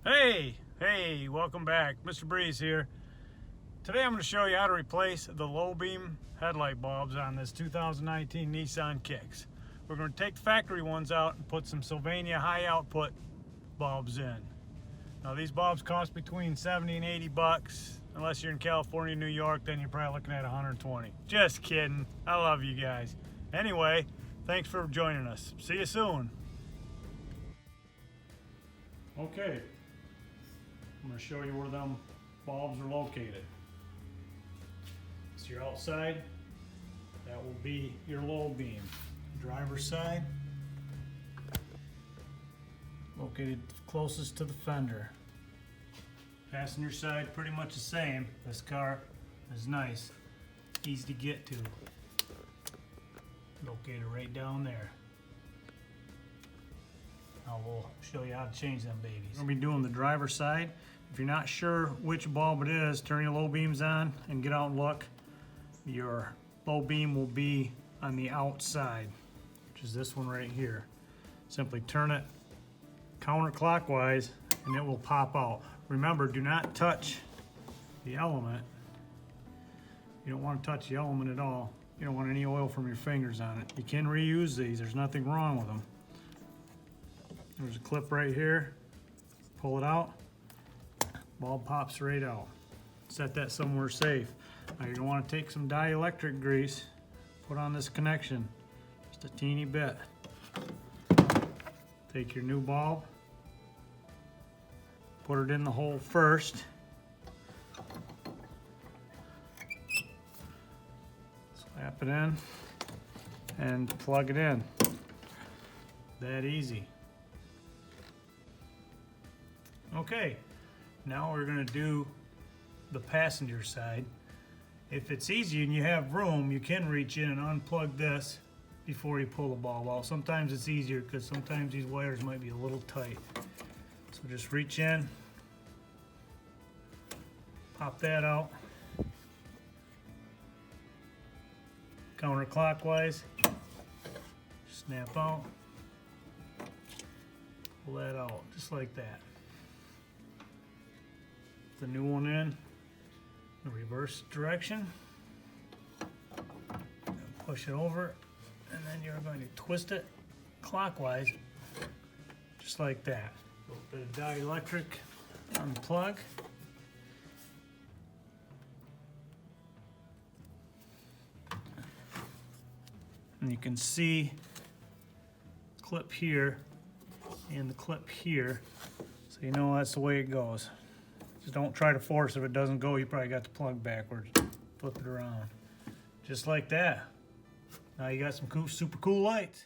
Hey, welcome back. Mr. Breeze here. Today I'm going to show you how to replace the low beam headlight bulbs on this 2019 Nissan Kicks. We're going to take the factory ones out and put some Sylvania high output bulbs in. Now these bulbs cost between 70 and 80 bucks. Unless you're in California, New York, then you're probably looking at 120. Just kidding. I love you guys. Anyway, thanks for joining us. See you soon. Okay. I'm going to show you where them bulbs are located. So you're outside, that will be your low beam. Driver's side, located closest to the fender. Passenger side, pretty much the same. This car is nice, easy to get to. Located right down there. Now we'll show you how to change them babies. We're going to be doing the driver's side. If you're not sure which bulb it is, turn your low beams on and get out and look. Your low beam will be on the outside, which is this one right here. Simply turn it counterclockwise and it will pop out. Remember, do not touch the element. You don't want to touch the element at all. You don't want any oil from your fingers on it. You can reuse these, there's nothing wrong with them. There's a clip right here, pull it out, bulb pops right out. Set that somewhere safe. Now you're gonna wanna take some dielectric grease, put on this connection, just a teeny bit. Take your new bulb, put it in the hole first. Slap it in and plug it in. That easy. Okay, now we're going to do the passenger side. If it's easy and you have room, you can reach in and unplug this before you pull the bulb out. Sometimes it's easier because sometimes these wires might be a little tight. So just reach in, pop that out, counterclockwise, snap out, pull that out just like that. The new one in the reverse direction, push it over, and then you're going to twist it clockwise just like that. A little bit of dielectric on the plug. And you can see the clip here and the clip here, so you know that's the way it goes. Just don't try to force. If it doesn't go, you probably got the plug backwards. Flip it around. Just like that. Now you got some cool, super cool lights.